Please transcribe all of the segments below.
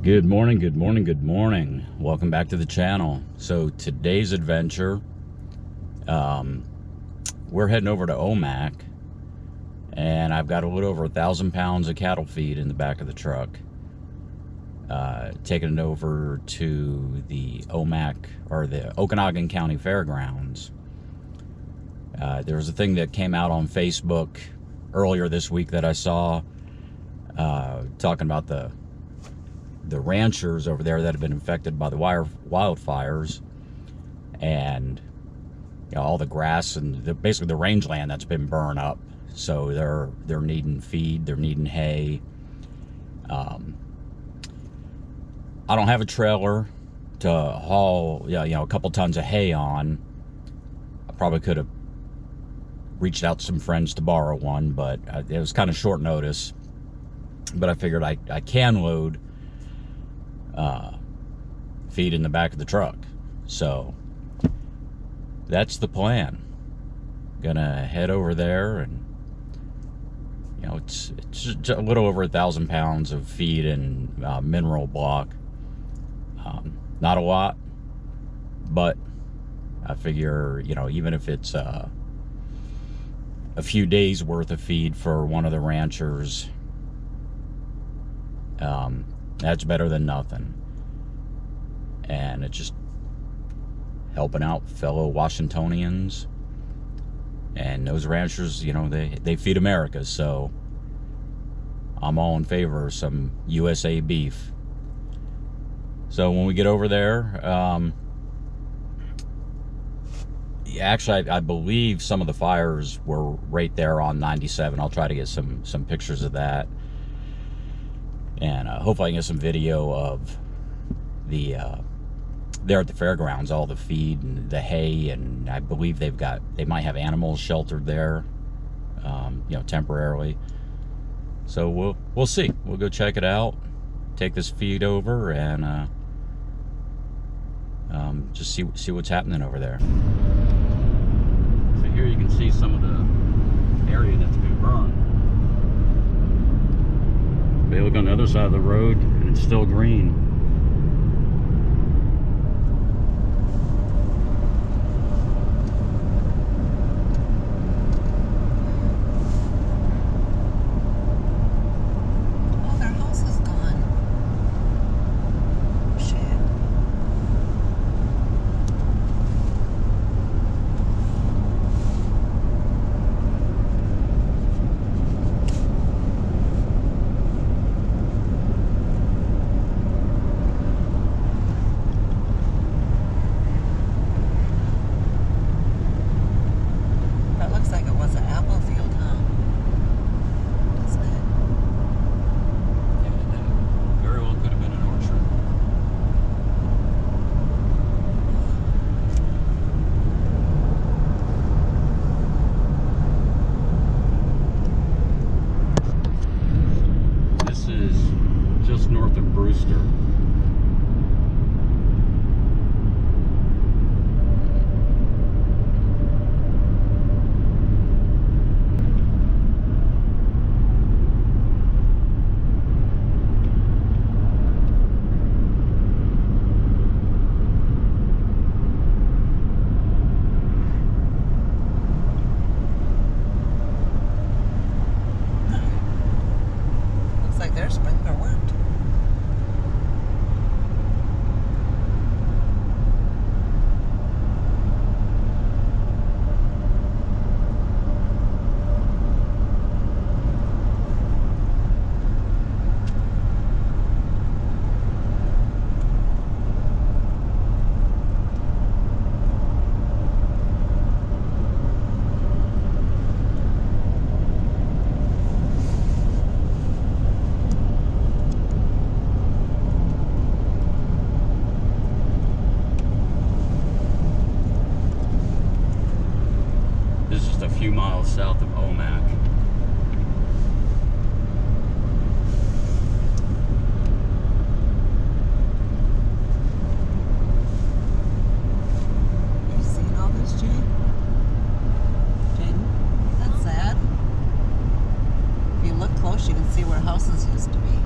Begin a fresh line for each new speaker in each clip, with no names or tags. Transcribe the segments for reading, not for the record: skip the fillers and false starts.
Good morning, good morning, good morning. Welcome back to the channel. So today's adventure, we're heading over to Omak, and I've got a little over 1,000 pounds of cattle feed in the back of the truck. Taking it over to the Omak, or the Okanogan County Fairgrounds. There was a thing that came out on Facebook earlier this week that I saw, talking about the ranchers over there that have been affected by the wildfires, and all the grass and basically the rangeland that's been burned up. So they're needing feed, they're needing hay. I don't have a trailer to haul a couple tons of hay on. I probably could have reached out to some friends to borrow one, but it was kind of short notice. But I figured I can load feed in the back of the truck. So that's the plan. Gonna head over there, and it's just a little over 1,000 pounds of feed and mineral block. Not a lot, but I figure even if it's a few days worth of feed for one of the ranchers, that's better than nothing. And it's just helping out fellow Washingtonians, and those ranchers, they feed America, so I'm all in favor of some USA beef. So when we get over there, actually I believe some of the fires were right there on 97. I'll try to get some pictures of that, and hopefully I can get some video of the there at the fairgrounds, all the feed and the hay, and I believe they might have animals sheltered there, temporarily. So we'll see. We'll go check it out, take this feed over, and just see what's happening over there. So here you can see some of the area that's been burned. But you look on the other side of the road, and it's still green. North of Brewster.
Looks like their sprinkler worked.
A few miles south of Omak.
You seen all this, Jane? That's sad. If you look close, you can see where houses used to be.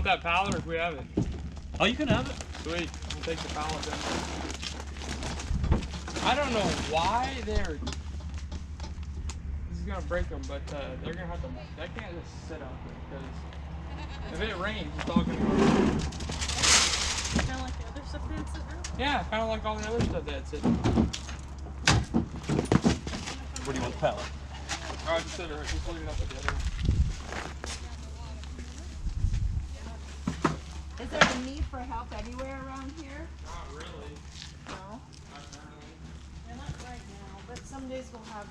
want that pallet or if we have it?
Oh, you can have it.
Sweet. We'll take the pallet then. I don't know why they're... This is gonna break them, but they're gonna have to... They can't just sit out there because if it rains, it's all gonna go.
Kind of like the other stuff that's sitting around?
Yeah, kind of like all the other stuff that's sitting.
Where do you want the pallet?
Alright, just sit it right. Just leave it up at the other one.
Is there a need for help anywhere around here?
Not really.
No.
Not currently.
Yeah, not right now, but some days we'll have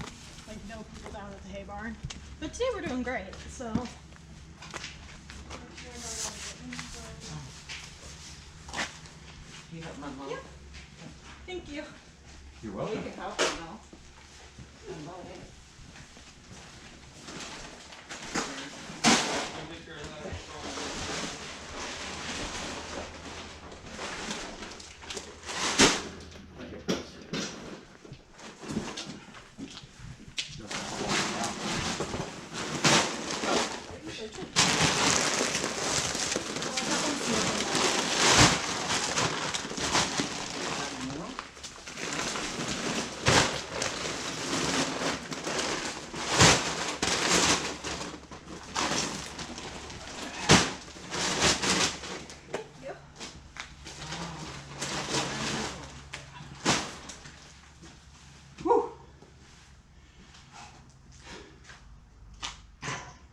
like no people down at the hay barn. But today we're doing great, so.
You have my mom.
Yeah. Thank you.
You're
We
welcome.
can help you now. Unload it.
I'll take care of that.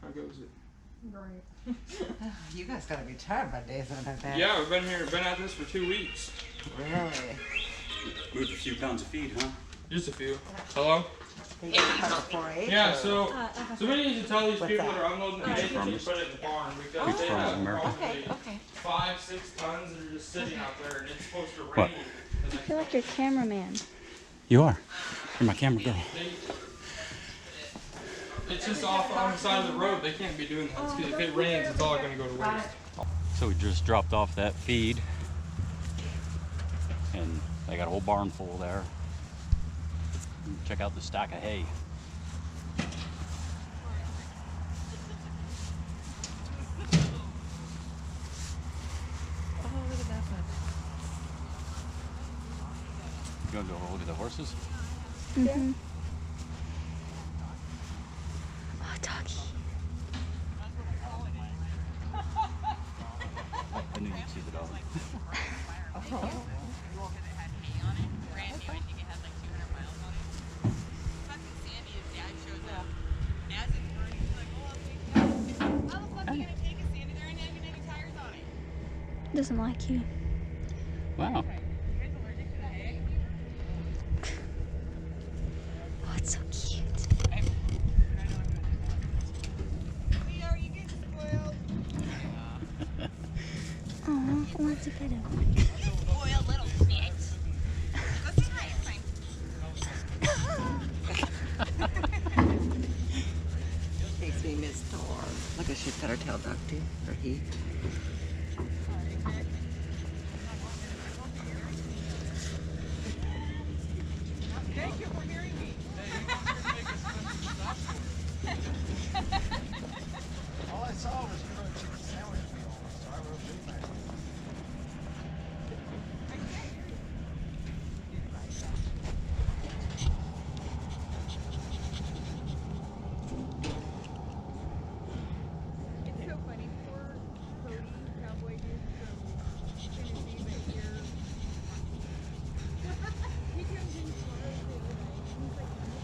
How goes it?
Great.
You guys gotta be tired by days like that.
Yeah, we've been at this for 2 weeks.
Really?
Moved a few pounds of feed, huh?
Just a few. Hello?
You get cut off 4-H?
Yeah,
or-
so we need to tell these
What's
people
that?
that are unloading the hay to put it in the barn because they
from
have
America.
probably
Okay.
5-6 tons that are just sitting out there and it's supposed to rain.
What?
the next
I feel like you're cameraman.
You are. You're my camera girl.
It's just off on the side of the road. They can't be doing that. 'Cause if it rains, it's all going to go to waste.
So we just dropped off that feed, and they got a whole barn full there. Check out the stack of hay.
Oh, look at that one.
You gonna go look at the horses?
Mm-hmm. Oh, doggy.
I knew you'd see the dog.
Doesn't like you.
Wow.
Oh, it's so cute. Oh, I want to pet him.
Spoiled little bitch. Go say hi, it's fine.
Makes me miss Thor. Look at she's got her tail ducked too. Or he.
All I saw was you wrote chicken sandwich meal, so I wrote Big Mac.
It's so funny. Poor Cody, cowboy dude from Tennessee, but here. He comes in tomorrow the other day, and he's like, I'm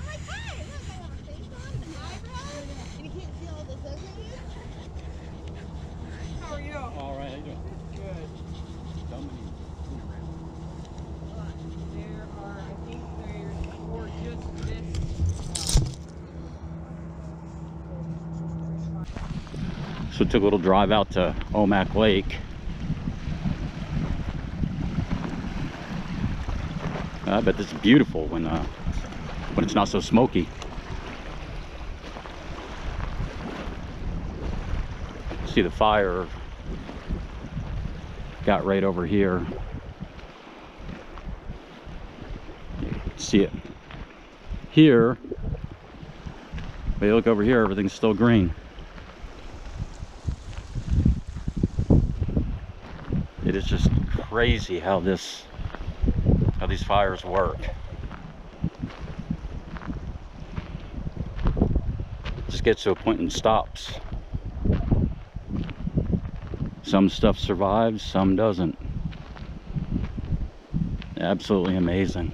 like, hi, look, I have a face on and an eyebrow, and you can't see all this ugly. How are you?
All right, how you doing?
Good. There are, I think there's 4 just this.
So we took a little drive out to Omak Lake. I bet this is beautiful when it's not so smoky. See the fire got right over here. You can see it here, but you look over here, everything's still green. It is just crazy how these fires work. Just gets to a point and stops. Some stuff survives, some doesn't. Absolutely amazing.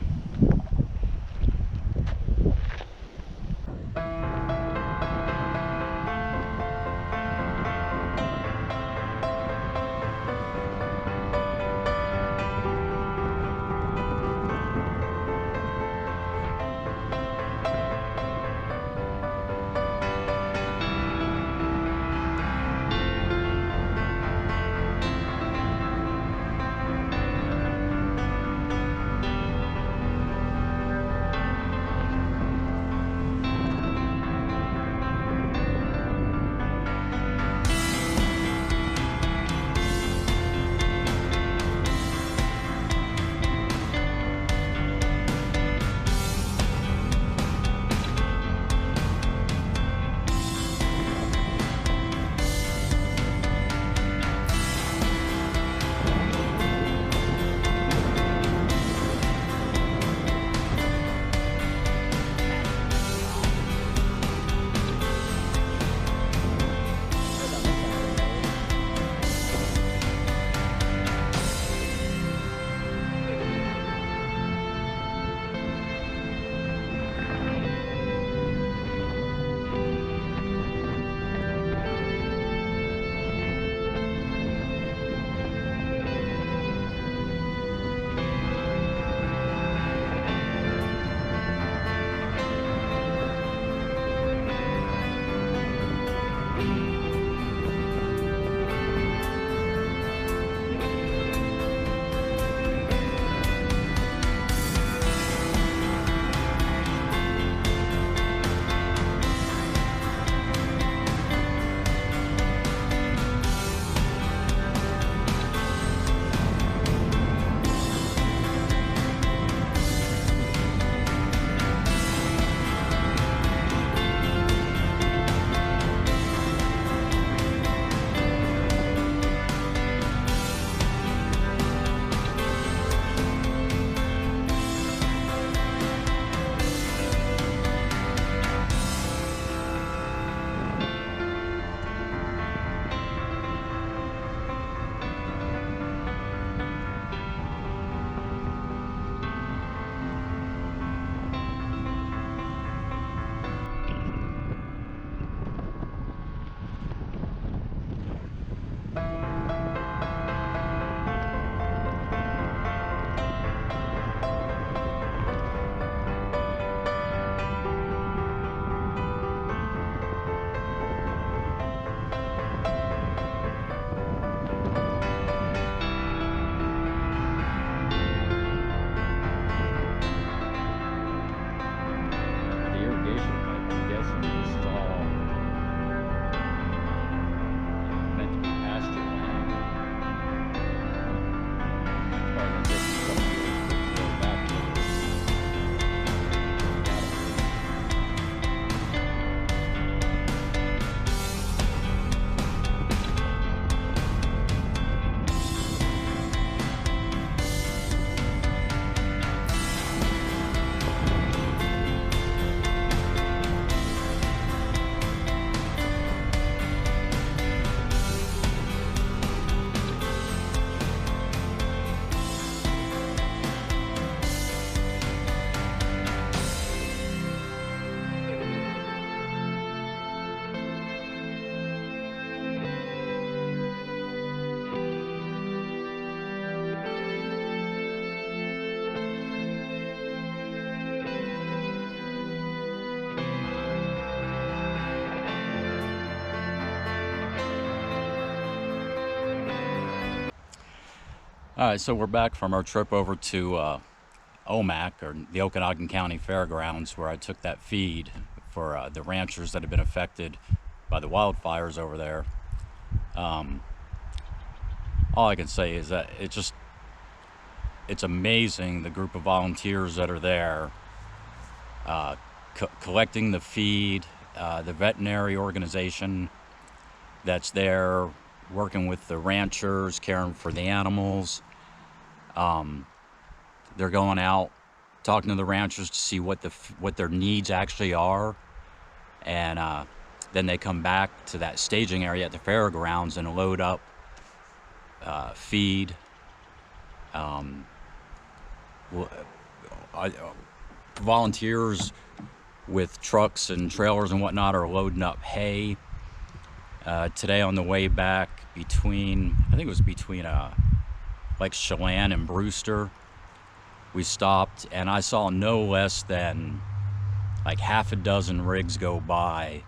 All right, so we're back from our trip over to OMAC, or the Okanogan County Fairgrounds, where I took that feed for the ranchers that have been affected by the wildfires over there. All I can say is that it's amazing the group of volunteers that are there collecting the feed, the veterinary organization that's there working with the ranchers, caring for the animals. They're going out, talking to the ranchers to see what their needs actually are, and then they come back to that staging area at the fairgrounds and load up feed. Volunteers with trucks and trailers and whatnot are loading up hay. Today on the way back I think it was between like Chelan and Brewster, we stopped and I saw no less than like half a dozen rigs go by.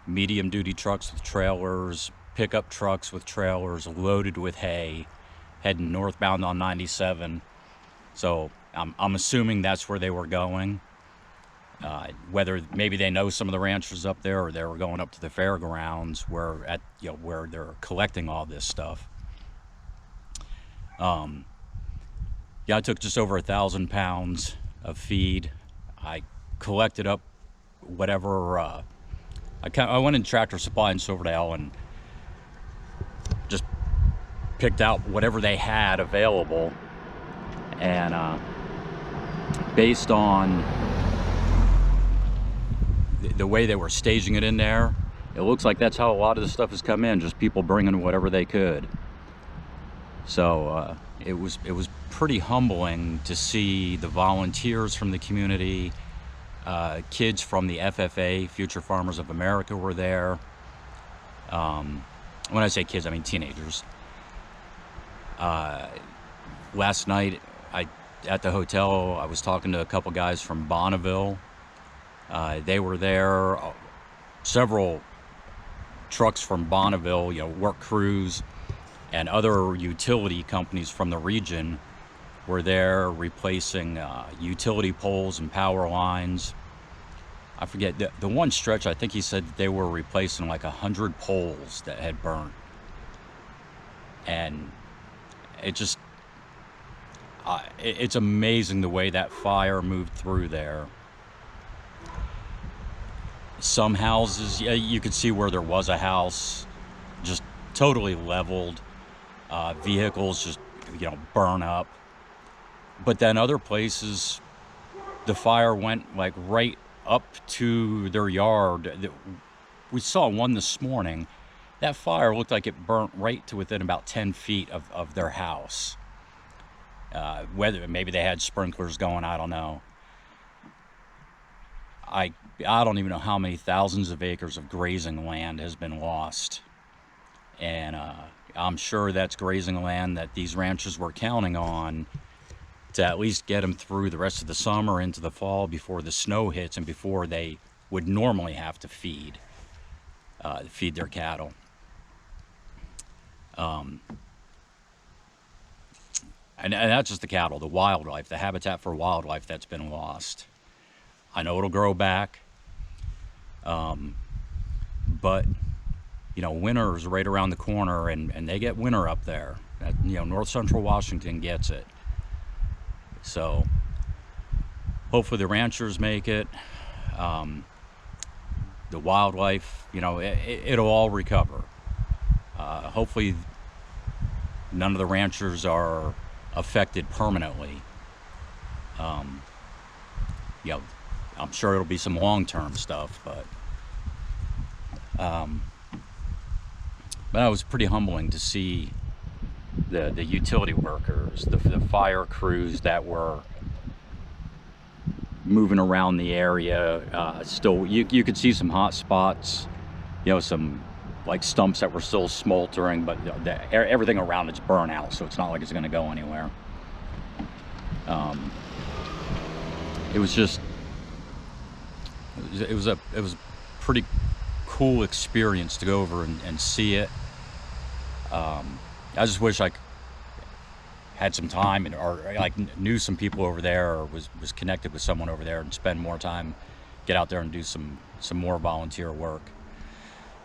Medium duty trucks with trailers, pickup trucks with trailers loaded with hay, heading northbound on 97. So I'm assuming that's where they were going. Whether maybe they know some of the ranchers up there, or they were going up to the fairgrounds where they're collecting all this stuff. I took just over 1,000 pounds of feed. I collected up whatever. I went in Tractor Supply in Silverdale and just picked out whatever they had available, and based on the way they were staging it in there, it looks like that's how a lot of the stuff has come in, just people bringing whatever they could. So it was pretty humbling to see the volunteers from the community, kids from the FFA, Future Farmers of America, were there. When I say kids, I mean teenagers. Last night at the hotel, I was talking to a couple guys from Bonneville. They were there. Several trucks from Bonneville, work crews and other utility companies from the region were there replacing utility poles and power lines. I forget, the one stretch, I think he said they were replacing like 100 poles that had burnt. And it just, it's amazing the way that fire moved through there. Some houses, you could see where there was a house, just totally leveled. Vehicles just, burn up. But then other places, the fire went like right up to their yard. We saw one this morning. That fire looked like it burnt right to within about 10 feet of their house. Whether maybe they had sprinklers going, I don't know. I don't even know how many thousands of acres of grazing land has been lost. And I'm sure that's grazing land that these ranchers were counting on to at least get them through the rest of the summer into the fall before the snow hits and before they would normally have to feed their cattle. And that's just the cattle, the wildlife, the habitat for wildlife that's been lost. I know it'll grow back, but winter is right around the corner, and they get winter up there. North Central Washington gets it. So hopefully the ranchers make it. The wildlife, it'll all recover. Hopefully none of the ranchers are affected permanently. I'm sure it'll be some long-term stuff, but it was pretty humbling to see the utility workers, the fire crews that were moving around the area. Still, you could see some hot spots, some like stumps that were still smoldering, but everything around it's burnt out, so it's not like it's going to go anywhere. It was a pretty cool experience to go over and see it. I just wish I had some time or knew some people over there, or was connected with someone over there and spend more time, get out there and do some more volunteer work.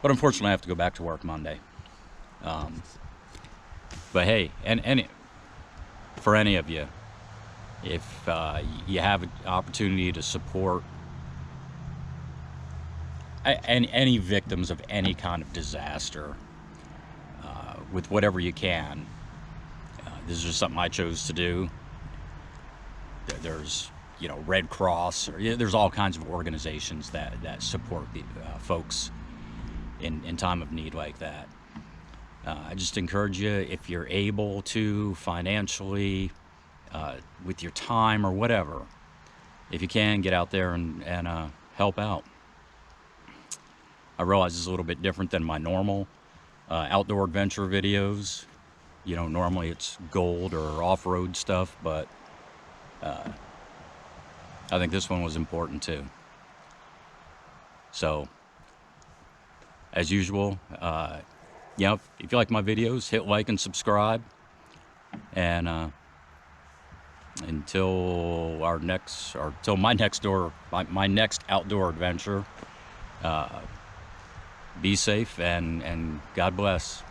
But unfortunately I have to go back to work Monday. But hey, and for any of you, if you have an opportunity to support any victims of any kind of disaster with whatever you can. This is just something I chose to do. There's, Red Cross, or there's all kinds of organizations that support the folks in time of need like that. I just encourage you, if you're able to, financially, with your time or whatever, if you can, get out there and help out. I realize it's a little bit different than my normal outdoor adventure videos. Normally it's gold or off-road stuff, but I think this one was important too. So, as usual, if you like my videos, hit like and subscribe. And until my next outdoor adventure, be safe and God bless.